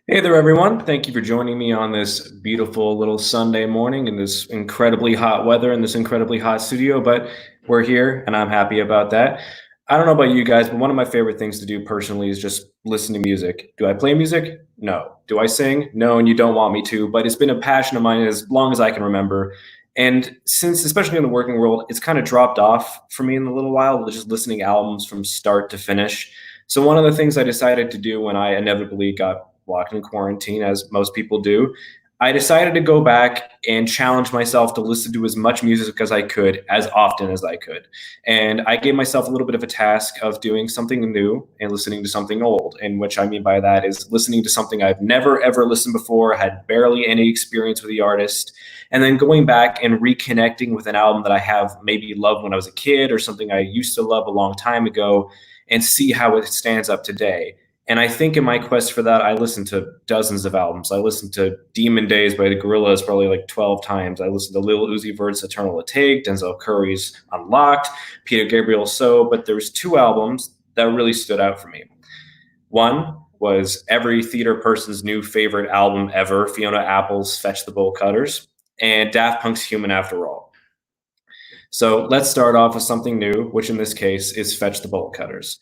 Hey there, everyone. Thank you for joining me on this beautiful little Sunday morning in this incredibly hot weather in this incredibly hot studio, but we're here and I'm happy about that. I don't know about you guys, but one of my favorite things to do personally is just listen to music. Do I play music? No. Do I sing? No, and you don't want me to, but it's been a passion of mine as long as I can remember. And since, especially in the working world, it's kind of dropped off for me in a little while, just listening albums from start to finish. So one of the things I decided to do when I inevitably got locked in quarantine, as most people do, I decided to go back and challenge myself to listen to as much music as I could, as often as I could. And I gave myself a little bit of a task of doing something new and listening to something old. And which I mean by that is listening to something I've never ever listened before, had barely any experience with the artist, and then going back and reconnecting with an album that I have maybe loved when I was a kid or something I used to love a long time ago and see how it stands up today. And I think in my quest for that, I listened to dozens of albums. I listened to Demon Days by the Gorillaz probably like 12 times. I listened to Lil Uzi Vert's Eternal Atake, Denzel Curry's Unlocked, Peter Gabriel's So, but there was two albums that really stood out for me. One was every theater person's new favorite album ever, Fiona Apple's Fetch the Bolt Cutters, and Daft Punk's Human After All. So let's start off with something new, which in this case is Fetch the Bolt Cutters.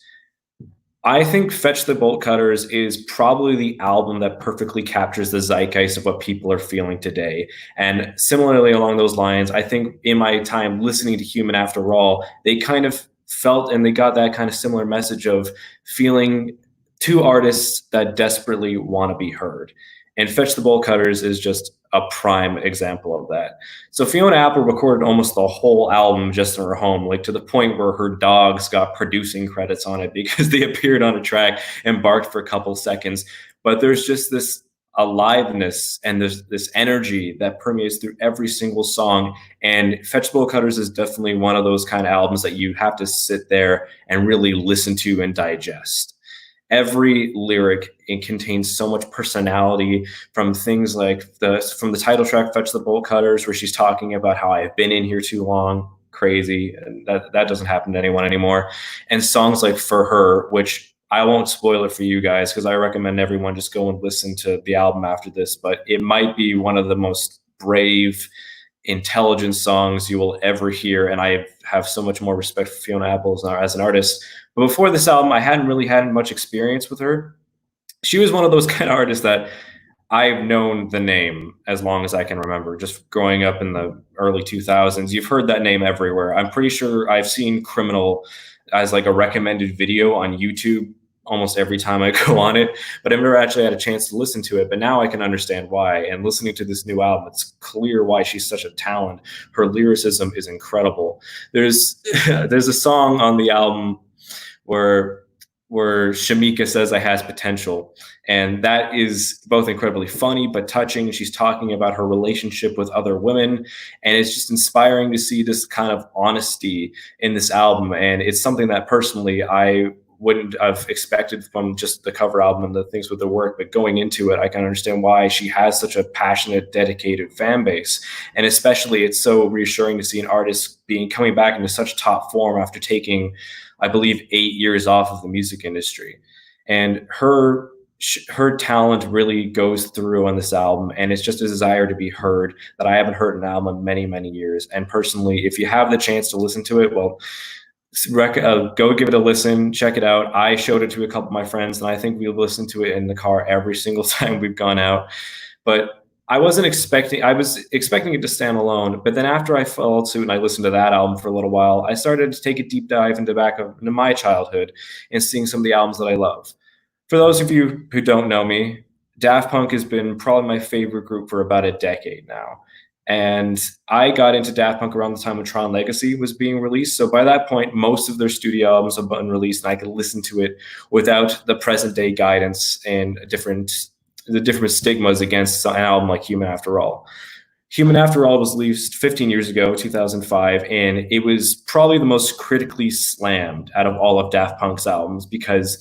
I think Fetch the Bolt Cutters is probably the album that perfectly captures the zeitgeist of what people are feeling today. And similarly, along those lines, I think in my time listening to Human After All, they kind of felt and they got that kind of similar message of feeling two artists that desperately want to be heard. And Fetch the Bolt Cutters is just a prime example of that. So Fiona Apple recorded almost the whole album just in her home, like to the point where her dogs got producing credits on it because they appeared on a track and barked for a couple seconds. But there's just this aliveness and this energy that permeates through every single song. And Fetch the Bolt Cutters is definitely one of those kind of albums that you have to sit there and really listen to and digest. Every lyric, it contains so much personality, from things like the title track Fetch the Bolt Cutters, where she's talking about how I've been in here too long, crazy, and that doesn't happen to anyone anymore, and songs like For Her, which I won't spoil it for you guys because I recommend everyone just go and listen to the album after this, but it might be one of the most brave, intelligent songs you will ever hear, and I have so much more respect for Fiona Apple as an artist. But before this album, I hadn't really had much experience with her. She was one of those kind of artists that I've known the name as long as I can remember, just growing up in the early 2000s. You've heard that name everywhere. I'm pretty sure I've seen Criminal as like a recommended video on YouTube almost every time I go on it, but I've never actually had a chance to listen to it. But now I can understand why. And listening to this new album, it's clear why she's such a talent. Her lyricism is incredible. There's there's a song on the album where Shamika says I has potential. And that is both incredibly funny but touching. She's talking about her relationship with other women. And it's just inspiring to see this kind of honesty in this album. And it's something that personally I wouldn't have expected from just the cover album and the things with the work, but going into it, I can understand why she has such a passionate, dedicated fan base. And especially it's so reassuring to see an artist coming back into such top form after taking, I believe, 8 years off of the music industry. And her talent really goes through on this album, and it's just a desire to be heard that I haven't heard an album in many, many years. And personally, if you have the chance to listen to it, well, go give it a listen, check it out. I showed it to a couple of my friends, and I think we've listened to it in the car every single time we've gone out. But I was expecting it to stand alone, but then after I followed suit and I listened to that album for a little while, I started to take a deep dive into my childhood and seeing some of the albums that I love. For those of you who don't know me, Daft Punk has been probably my favorite group for about a decade now. And I got into Daft Punk around the time when Tron Legacy was being released. So by that point, most of their studio albums have been released, and I could listen to it without the present day guidance and the different stigmas against an album like Human After All. Human After All was released 15 years ago, 2005, and it was probably the most critically slammed out of all of Daft Punk's albums because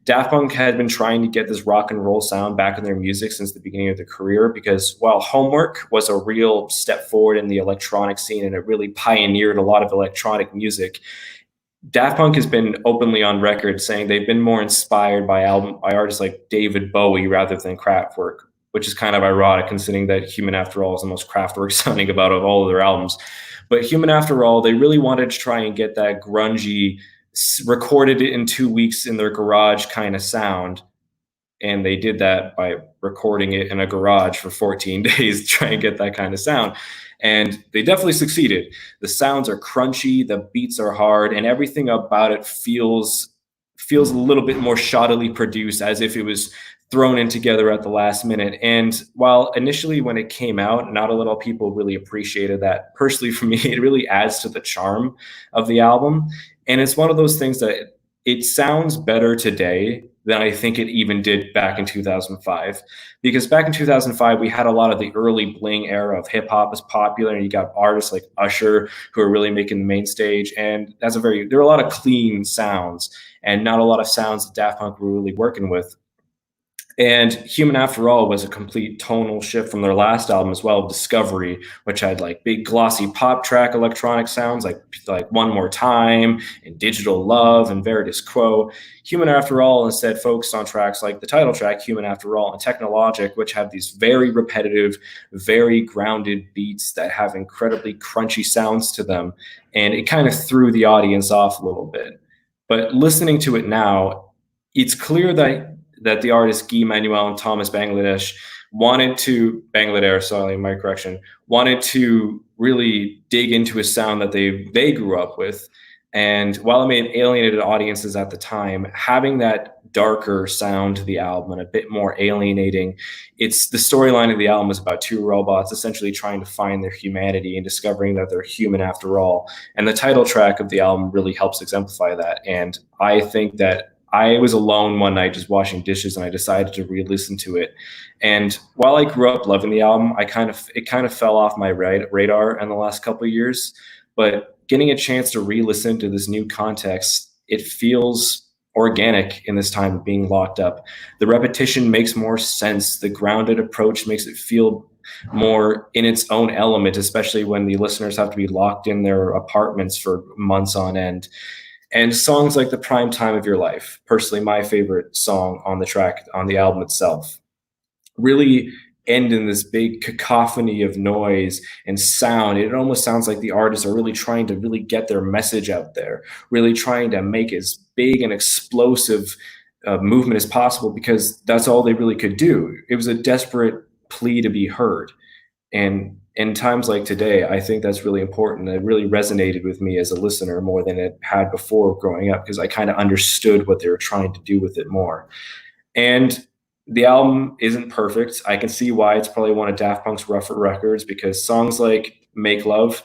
Daft Punk had been trying to get this rock and roll sound back in their music since the beginning of their career, because while Homework was a real step forward in the electronic scene and it really pioneered a lot of electronic music, Daft Punk has been openly on record saying they've been more inspired by artists like David Bowie rather than Kraftwerk, which is kind of ironic considering that Human After All is the most Kraftwerk sounding about of all of their albums. But Human After All, they really wanted to try and get that grungy, recorded it in 2 weeks in their garage kind of sound. And they did that by recording it in a garage for 14 days to try and get that kind of sound. And they definitely succeeded. The sounds are crunchy, the beats are hard, and everything about it feels a little bit more shoddily produced, as if it was thrown in together at the last minute. And while initially when it came out, not a lot of people really appreciated that, personally for me, it really adds to the charm of the album. And it's one of those things that it sounds better today than I think it even did back in 2005. Because back in 2005, we had a lot of the early bling era of hip hop was popular, and you got artists like Usher who are really making the main stage. And there are a lot of clean sounds and not a lot of sounds that Daft Punk were really working with. And Human After All was a complete tonal shift from their last album as well, Discovery, which had like big glossy pop track electronic sounds like One More Time and Digital Love and Veritas Quo. Human After All instead focused on tracks like the title track, Human After All, and Technologic, which have these very repetitive, very grounded beats that have incredibly crunchy sounds to them. And it kind of threw the audience off a little bit. But listening to it now, it's clear that the artists Guy Manuel and Thomas wanted to really dig into a sound that they grew up with. And while it may have alienated audiences at the time, having that darker sound to the album and a bit more alienating, it's the storyline of the album is about two robots essentially trying to find their humanity and discovering that they're human after all. And the title track of the album really helps exemplify that. And I think that I was alone one night just washing dishes, and I decided to re-listen to it. And while I grew up loving the album, it kind of fell off my radar in the last couple of years. But getting a chance to re-listen to this new context, it feels organic in this time of being locked up. The repetition makes more sense. The grounded approach makes it feel more in its own element, especially when the listeners have to be locked in their apartments for months on end. And songs like The Prime Time of Your Life, personally my favorite song on the track, on the album itself, really end in this big cacophony of noise and sound. It almost sounds like the artists are really trying to really get their message out there, really trying to make as big and explosive movement as possible, because that's all they really could do. It was a desperate plea to be heard. And in times like today, I think that's really important. It really resonated with me as a listener more than it had before growing up, because I kind of understood what they were trying to do with it more. And the album isn't perfect. I can see why it's probably one of Daft Punk's rougher records, because songs like Make Love,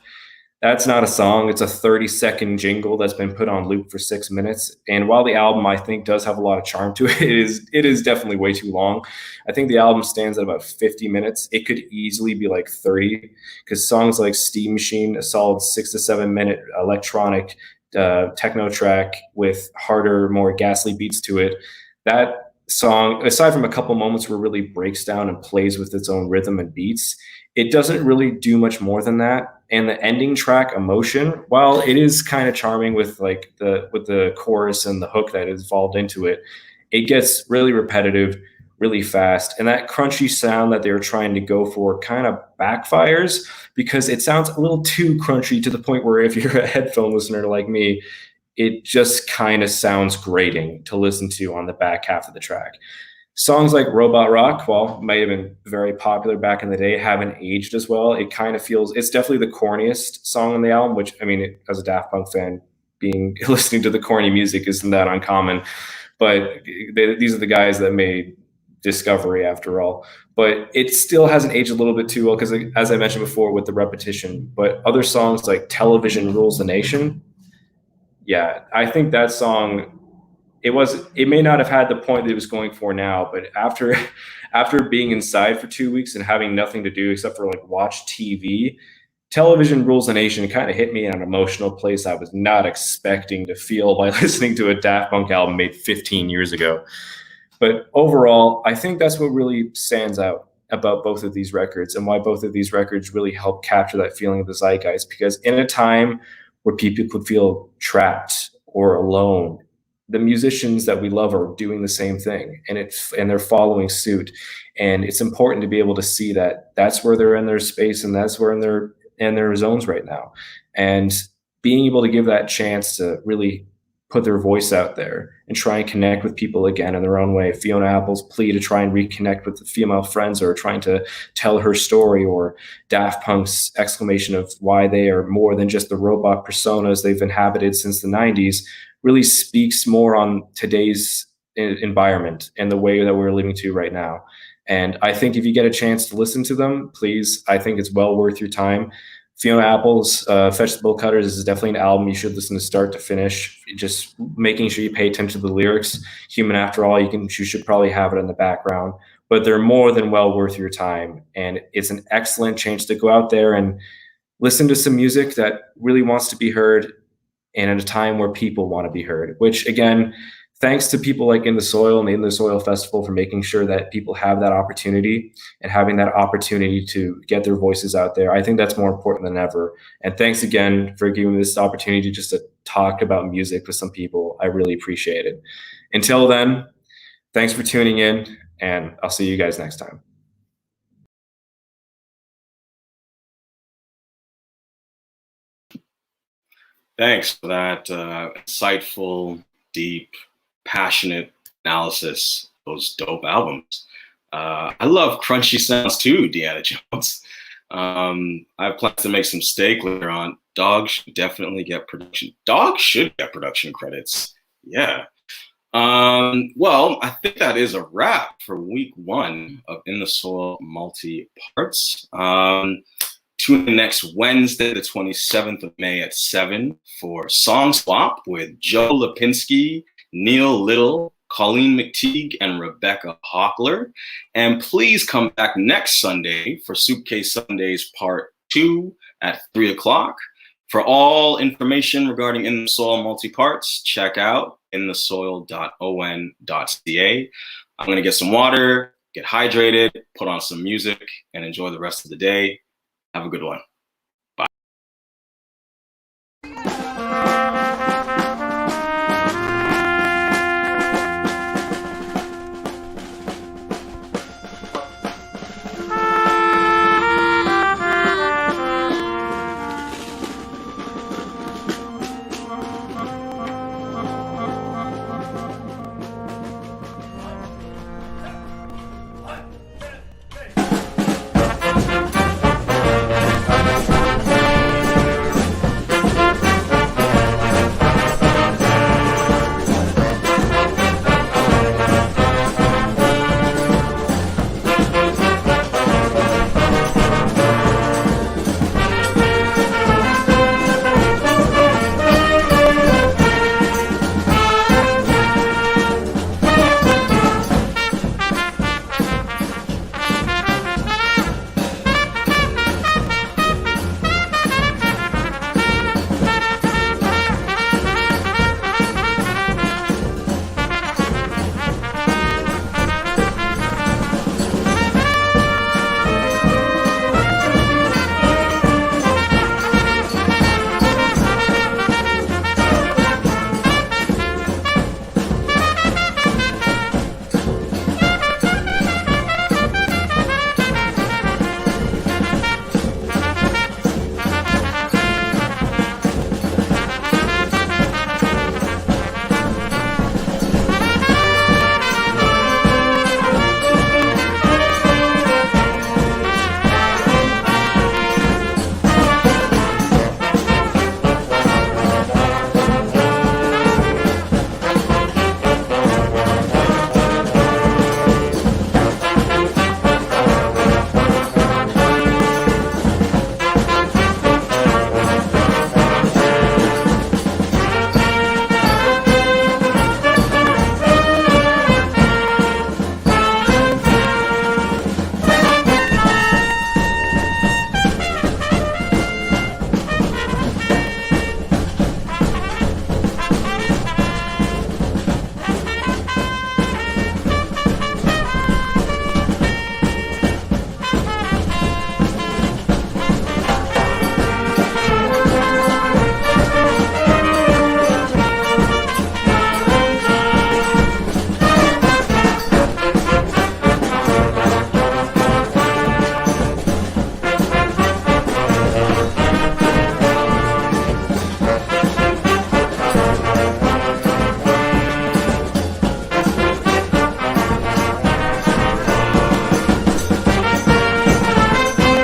that's not a song. It's a 30-second jingle that's been put on loop for 6 minutes. And while the album, I think, does have a lot of charm to it, it is definitely way too long. I think the album stands at about 50 minutes. It could easily be like 30, because songs like Steam Machine, a solid 6 to 7 minute electronic techno track with harder, more ghastly beats to it, that song, aside from a couple moments where it really breaks down and plays with its own rhythm and beats, it doesn't really do much more than that. And the ending track, Emotion, while it is kind of charming with the chorus and the hook that is involved into it, it gets really repetitive really fast. And that crunchy sound that they were trying to go for kind of backfires, because it sounds a little too crunchy to the point where if you're a headphone listener like me, it just kind of sounds grating to listen to on the back half of the track. Songs like Robot Rock, while might have been very popular back in the day, haven't aged as well. It kind of feels, it's definitely the corniest song on the album, which, I mean, as a Daft Punk fan, listening to the corny music isn't that uncommon. But these are the guys that made Discovery after all. But it still hasn't aged a little bit too well, because as I mentioned before with the repetition. But other songs like Television Rules the Nation, yeah, I think that song, it may not have had the point that it was going for now, but after being inside for 2 weeks and having nothing to do except for like watch TV, Television Rules the Nation kind of hit me in an emotional place I was not expecting to feel by listening to a Daft Punk album made 15 years ago. But overall, I think that's what really stands out about both of these records, and why both of these records really help capture that feeling of the zeitgeist, because in a time where people could feel trapped or alone, the musicians that we love are doing the same thing, and they're following suit. And it's important to be able to see that that's where they're in their space, and that's where in their zones right now. And being able to give that chance to really put their voice out there and try and connect with people again in their own way. Fiona Apple's plea to try and reconnect with the female friends, or trying to tell her story, or Daft Punk's exclamation of why they are more than just the robot personas they've inhabited since the 90s, really speaks more on today's environment and the way that we're living to right now. And I think if you get a chance to listen to them, please, I think it's well worth your time. Fiona Apple's Fetch the Bolt Cutters is definitely an album you should listen to start to finish. Just making sure you pay attention to the lyrics. Human After All, you should probably have it in the background, but they're more than well worth your time. And it's an excellent chance to go out there and listen to some music that really wants to be heard, and at a time where people want to be heard, which again, thanks to people like In the Soil and the In the Soil Festival for making sure that people have that opportunity and having that opportunity to get their voices out there. I think that's more important than ever. And thanks again for giving me this opportunity just to talk about music with some people. I really appreciate it. Until then, thanks for tuning in, and I'll see you guys next time. Thanks for that insightful, deep, passionate analysis of those dope albums. I love crunchy sounds too, Deanna Jones. I have plans to make some steak later on. Dog should definitely get production. Dog should get production credits. Yeah. Well, I think that is a wrap for week 1 of In the Soil multi-parts. Tune in next Wednesday, the 27th of May at 7 for Song Swap with Joe Lipinski, Neil Little, Colleen McTeague, and Rebecca Hockler. And please come back next Sunday for Suitcase Sundays Part 2 at 3 o'clock. For all information regarding In the Soil multi-parts, check out inthesoil.on.ca. I'm going to get some water, get hydrated, put on some music, and enjoy the rest of the day. Have a good one.